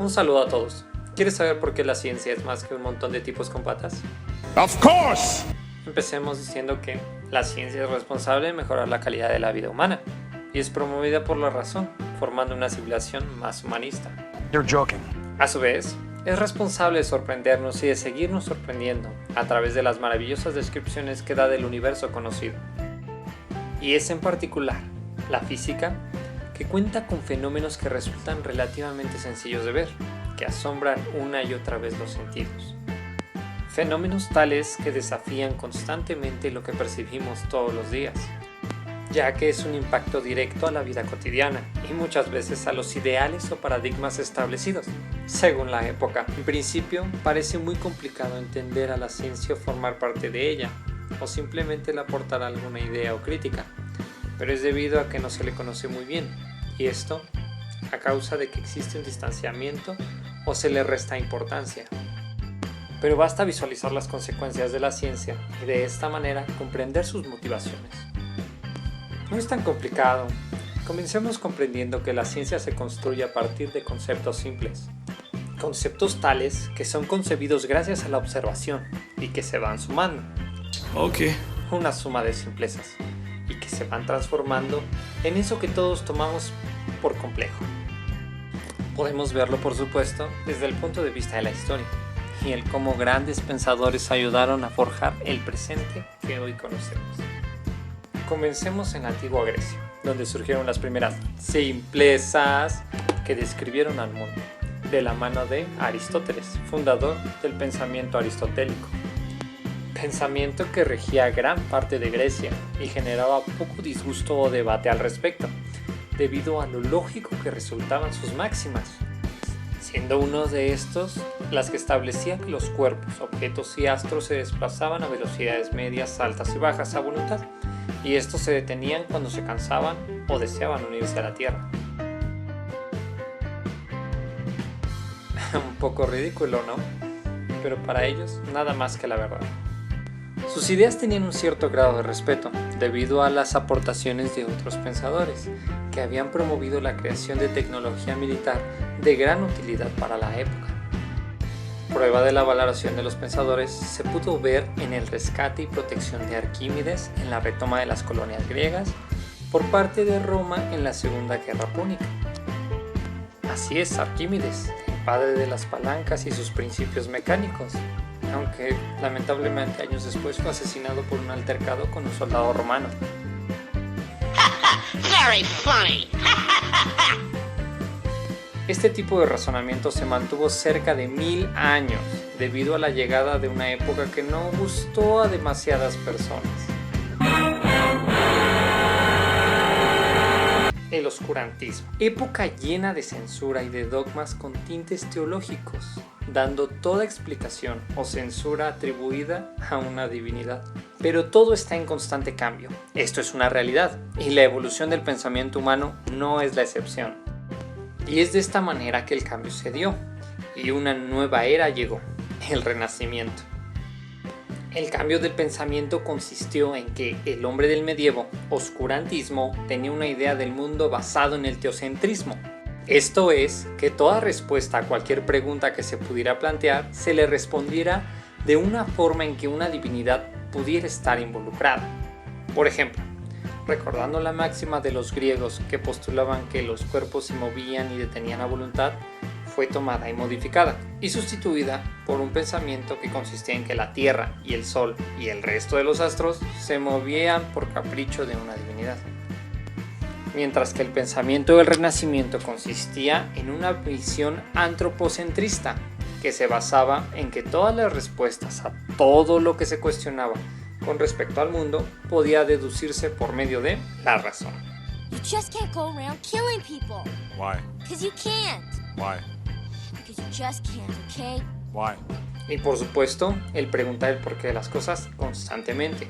Un saludo a todos. ¿Quieres saber por qué la ciencia es más que un montón de tipos con patas? Of course! Empecemos diciendo que la ciencia es responsable de mejorar la calidad de la vida humana y es promovida por la razón, formando una civilización más humanista. You're joking. A su vez, es responsable de sorprendernos y de seguirnos sorprendiendo a través de las maravillosas descripciones que da del universo conocido. Y es en particular la física que cuenta con fenómenos que resultan relativamente sencillos de ver, que asombran una y otra vez los sentidos. Fenómenos tales que desafían constantemente lo que percibimos todos los días, ya que es un impacto directo a la vida cotidiana y muchas veces a los ideales o paradigmas establecidos, según la época. En principio, parece muy complicado entender a la ciencia o formar parte de ella, o simplemente le aportar alguna idea o crítica, pero es debido a que no se le conoce muy bien, y esto a causa de que existe un distanciamiento o se le resta importancia. Pero basta visualizar las consecuencias de la ciencia y de esta manera comprender sus motivaciones. No es tan complicado. Comencemos comprendiendo que la ciencia se construye a partir de conceptos simples. Conceptos tales que son concebidos gracias a la observación y que se van sumando. Okay. Una suma de simplezas y que se van transformando en eso que todos tomamos por complejo. Podemos verlo, por supuesto, desde el punto de vista de la historia y el cómo grandes pensadores ayudaron a forjar el presente que hoy conocemos. Comencemos en la antigua Grecia, donde surgieron las primeras simplezas que describieron al mundo, de la mano de Aristóteles, fundador del pensamiento aristotélico. Pensamiento que regía gran parte de Grecia y generaba poco disgusto o debate al respecto, debido a lo lógico que resultaban sus máximas, siendo uno de estos las que establecían que los cuerpos, objetos y astros se desplazaban a velocidades medias, altas y bajas a voluntad, y estos se detenían cuando se cansaban o deseaban unirse a la Tierra. Un poco ridículo, ¿no? Pero para ellos nada más que la verdad. Sus ideas tenían un cierto grado de respeto, debido a las aportaciones de otros pensadores, que habían promovido la creación de tecnología militar de gran utilidad para la época. Prueba de la valoración de los pensadores se pudo ver en el rescate y protección de Arquímedes en la retoma de las colonias griegas por parte de Roma en la Segunda Guerra Púnica. Así es, Arquímedes, el padre de las palancas y sus principios mecánicos, aunque lamentablemente años después fue asesinado por un altercado con un soldado romano. Very funny. Este tipo de razonamiento se mantuvo cerca de 1000 años debido a la llegada de una época que no gustó a demasiadas personas. El oscurantismo, época llena de censura y de dogmas con tintes teológicos, dando toda explicación o censura atribuida a una divinidad. Pero todo está en constante cambio, esto es una realidad, y la evolución del pensamiento humano no es la excepción. Y es de esta manera que el cambio se dio, y una nueva era llegó, el Renacimiento. El cambio del pensamiento consistió en que el hombre del medievo, oscurantismo, tenía una idea del mundo basado en el teocentrismo. Esto es, que toda respuesta a cualquier pregunta que se pudiera plantear se le respondiera de una forma en que una divinidad pudiera estar involucrada. Por ejemplo, recordando la máxima de los griegos que postulaban que los cuerpos se movían y detenían a voluntad, fue tomada y modificada y sustituida por un pensamiento que consistía en que la Tierra y el Sol y el resto de los astros se movían por capricho de una divinidad. Mientras que el pensamiento del Renacimiento consistía en una visión antropocentrista que se basaba en que todas las respuestas a todo lo que se cuestionaba con respecto al mundo podía deducirse por medio de la razón. You just can't go around killing people. Why? Because you can't. Why? Because you just can't, okay? Why? Y por supuesto, el preguntar el porqué de las cosas constantemente.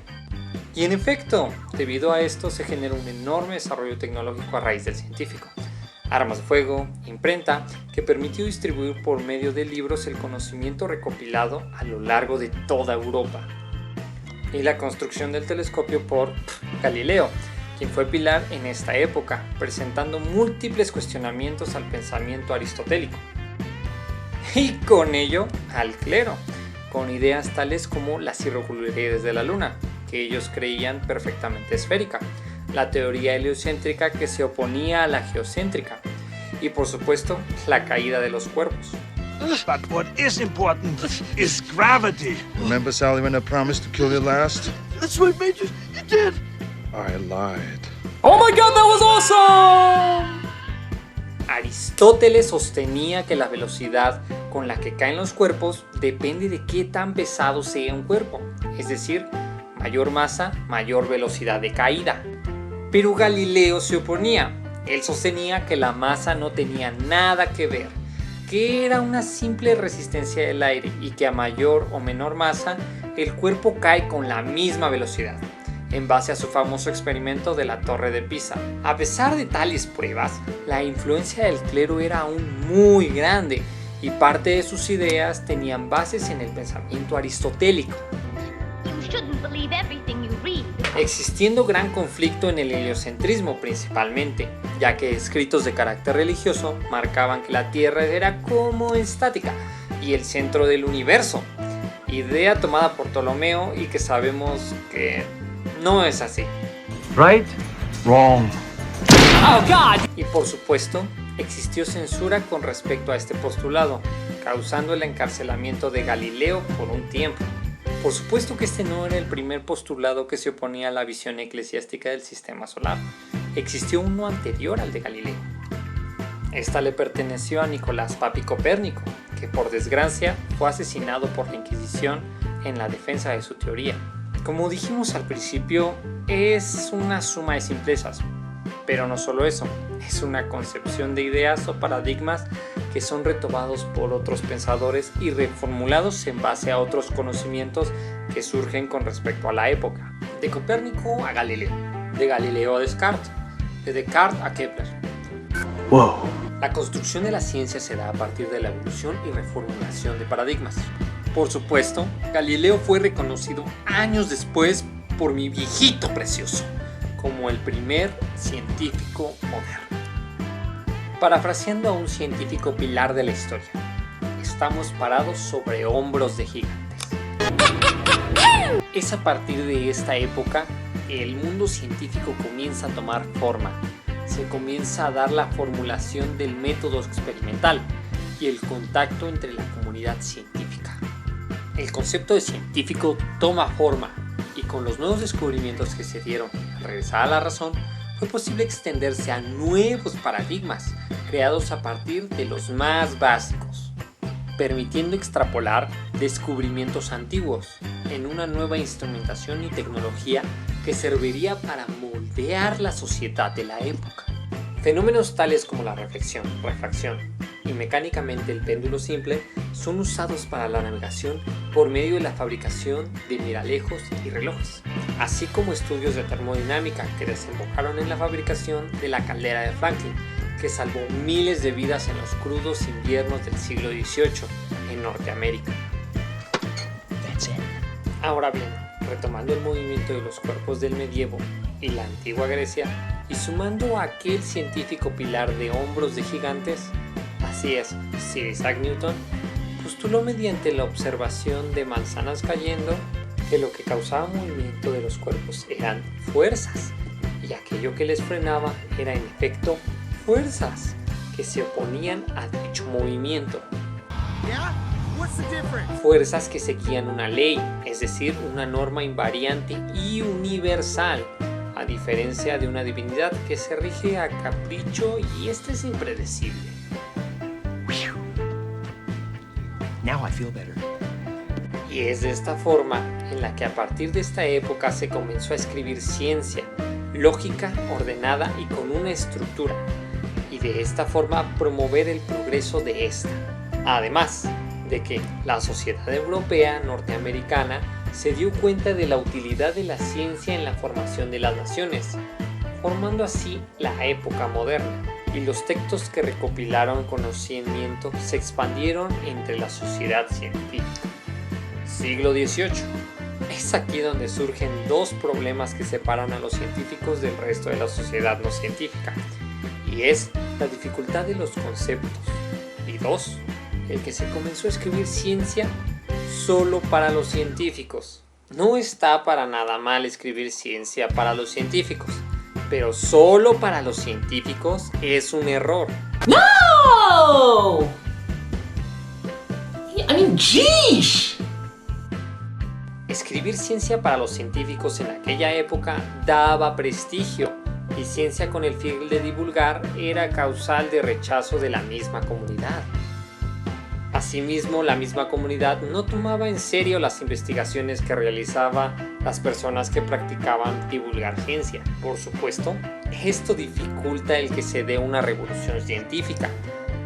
Y en efecto, debido a esto se generó un enorme desarrollo tecnológico a raíz del científico. Armas de fuego, imprenta, que permitió distribuir por medio de libros el conocimiento recopilado a lo largo de toda Europa. Y la construcción del telescopio por Galileo, quien fue pilar en esta época, presentando múltiples cuestionamientos al pensamiento aristotélico. y con ello al clero, con ideas tales como las irregularidades de la luna, que ellos creían perfectamente esférica, la teoría heliocéntrica que se oponía a la geocéntrica y por supuesto la caída de los cuerpos. But what is important is gravity. Remember, Sally, when I promised to kill you last? That's right, Major. You did. I lied. ¡Oh my god, that was awesome! Aristóteles sostenía que la velocidad con la que caen los cuerpos depende de qué tan pesado sea un cuerpo, es decir, mayor masa, mayor velocidad de caída. Pero Galileo se oponía. Él sostenía que la masa no tenía nada que ver, que era una simple resistencia del aire y que a mayor o menor masa el cuerpo cae con la misma velocidad, en base a su famoso experimento de la Torre de Pisa. A pesar de tales pruebas, la influencia del clero era aún muy grande y parte de sus ideas tenían bases en el pensamiento aristotélico, You shouldn't believe everything you read. existiendo gran conflicto en el heliocentrismo principalmente, ya que escritos de carácter religioso marcaban que la Tierra era como estática y el centro del universo, idea tomada por Ptolomeo y que sabemos que no es así. Right? Wrong. Oh God. Y por supuesto, existió censura con respecto a este postulado, causando el encarcelamiento de Galileo por un tiempo. Por supuesto que este no era el primer postulado que se oponía a la visión eclesiástica del sistema solar. Existió uno anterior al de Galileo. Esta le perteneció a Nicolás Papi Copérnico, que por desgracia fue asesinado por la Inquisición en la defensa de su teoría. Como dijimos al principio, es una suma de simplezas, pero no solo eso, es una concepción de ideas o paradigmas que son retomados por otros pensadores y reformulados en base a otros conocimientos que surgen con respecto a la época, de Copérnico a Galileo, de Galileo a Descartes, de Descartes a Kepler. Whoa. La construcción de la ciencia se da a partir de la evolución y reformulación de paradigmas. Por supuesto, Galileo fue reconocido años después por mi viejito precioso como el primer científico moderno. Parafraseando a un científico pilar de la historia, estamos parados sobre hombros de gigantes. Es a partir de esta época que el mundo científico comienza a tomar forma. Se comienza a dar la formulación del método experimental y el contacto entre la comunidad científica. El concepto de científico toma forma y con los nuevos descubrimientos que se dieron al regresar a la razón, fue posible extenderse a nuevos paradigmas creados a partir de los más básicos, permitiendo extrapolar descubrimientos antiguos en una nueva instrumentación y tecnología que serviría para moldear la sociedad de la época. Fenómenos tales como la reflexión, refracción y mecánicamente el péndulo simple son usados para la navegación por medio de la fabricación de miralejos y relojes, así como estudios de termodinámica que desembocaron en la fabricación de la caldera de Franklin, que salvó miles de vidas en los crudos inviernos del siglo XVIII en Norteamérica. Ahora bien, retomando el movimiento de los cuerpos del medievo y la antigua Grecia, y sumando a aquel científico pilar de hombros de gigantes, así es, Sir Isaac Newton, postuló mediante la observación de manzanas cayendo que lo que causaba movimiento de los cuerpos eran fuerzas, y aquello que les frenaba era en efecto fuerzas que se oponían a dicho movimiento. Fuerzas que seguían una ley, es decir, una norma invariante y universal, a diferencia de una divinidad que se rige a capricho y este es impredecible. Now I feel better. Y es de esta forma en la que a partir de esta época se comenzó a escribir ciencia, lógica, ordenada y con una estructura, y de esta forma promover el progreso de esta. Además de que la sociedad europea norteamericana se dio cuenta de la utilidad de la ciencia en la formación de las naciones, formando así la época moderna, y los textos que recopilaron conocimiento se expandieron entre la sociedad científica. Siglo XVIII. Es aquí donde surgen dos problemas que separan a los científicos del resto de la sociedad no científica, y es la dificultad de los conceptos, y dos, el que se comenzó a escribir ciencia solo para los científicos. No está para nada mal escribir ciencia para los científicos, pero solo para los científicos es un error. No! I mean, geez! Escribir ciencia para los científicos en aquella época daba prestigio, y ciencia con el fin de divulgar era causal de rechazo de la misma comunidad. Asimismo, la misma comunidad no tomaba en serio las investigaciones que realizaban las personas que practicaban divulgar ciencia. Por supuesto, esto dificulta el que se dé una revolución científica,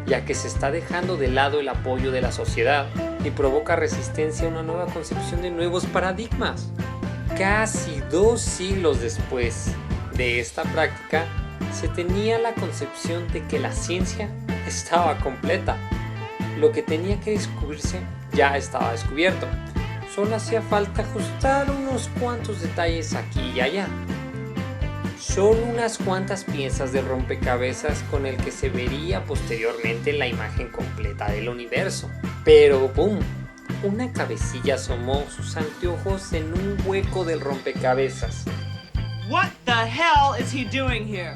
ya que se está dejando de lado el apoyo de la sociedad y provoca resistencia a una nueva concepción de nuevos paradigmas. Casi 2 siglos después de esta práctica, se tenía la concepción de que la ciencia estaba completa. Lo que tenía que descubrirse ya estaba descubierto. Solo hacía falta ajustar unos cuantos detalles aquí y allá. Solo unas cuantas piezas de rompecabezas con el que se vería posteriormente la imagen completa del universo. Pero ¡pum! Una cabecilla asomó sus anteojos en un hueco del rompecabezas. What the hell is he doing here?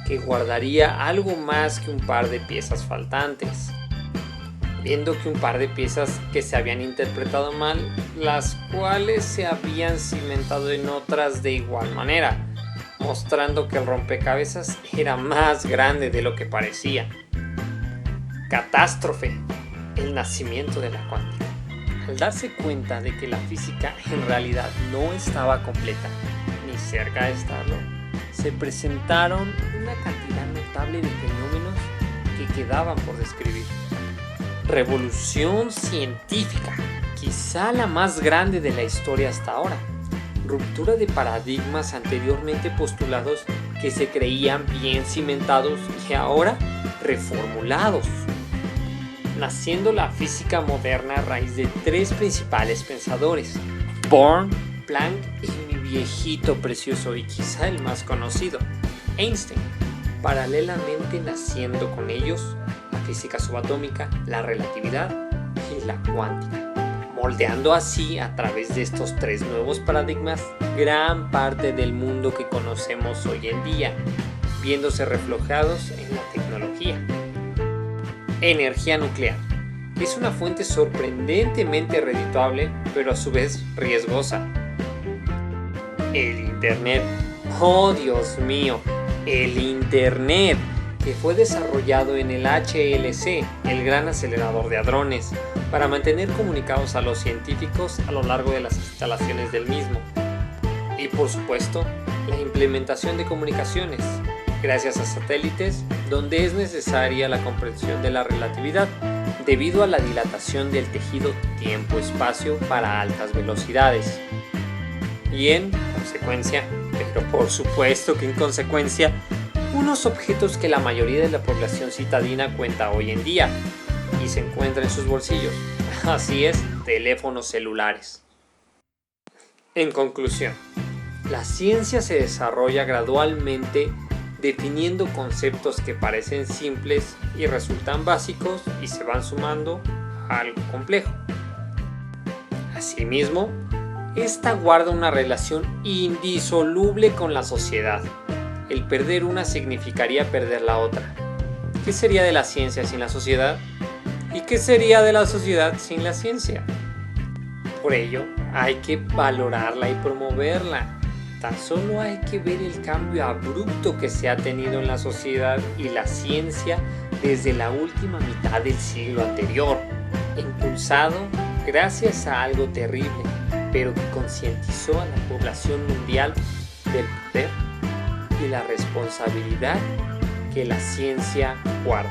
Que guardaría algo más que un par de piezas faltantes. Viendo que un par de piezas que se habían interpretado mal, las cuales se habían cimentado en otras de igual manera, mostrando que el rompecabezas era más grande de lo que parecía. Catástrofe, el nacimiento de la cuántica. Al darse cuenta de que la física en realidad no estaba completa, ni cerca de estarlo, se presentaron una cantidad notable de fenómenos que quedaban por describir. Revolución científica, quizá la más grande de la historia hasta ahora. Ruptura de paradigmas anteriormente postulados que se creían bien cimentados y ahora reformulados. Naciendo la física moderna a raíz de 3 principales pensadores: Born, Planck y mi viejito precioso y quizá el más conocido, Einstein. Paralelamente naciendo con ellos la física subatómica, la relatividad y la cuántica, moldeando así a través de estos 3 nuevos paradigmas gran parte del mundo que conocemos hoy en día, viéndose reflejados en la tecnología. Energía nuclear. Es una fuente sorprendentemente redituable, pero a su vez riesgosa. El Internet. ¡Oh, Dios mío! El Internet, que fue desarrollado en el HLC, el Gran Acelerador de Hadrones, para mantener comunicados a los científicos a lo largo de las instalaciones del mismo. Y por supuesto, la implementación de comunicaciones, gracias a satélites, donde es necesaria la comprensión de la relatividad, debido a la dilatación del tejido tiempo-espacio para altas velocidades. Y en consecuencia, pero por supuesto que en consecuencia, unos objetos que la mayoría de la población citadina cuenta hoy en día y se encuentra en sus bolsillos. Así es, teléfonos celulares. En conclusión, la ciencia se desarrolla gradualmente definiendo conceptos que parecen simples y resultan básicos y se van sumando a algo complejo. Asimismo, esta guarda una relación indisoluble con la sociedad. El perder una significaría perder la otra. ¿Qué sería de la ciencia sin la sociedad? ¿Y qué sería de la sociedad sin la ciencia? Por ello, hay que valorarla y promoverla. Tan solo hay que ver el cambio abrupto que se ha tenido en la sociedad y la ciencia desde la última mitad del siglo anterior, impulsado gracias a algo terrible, pero que concientizó a la población mundial del poder y la responsabilidad que la ciencia guarda.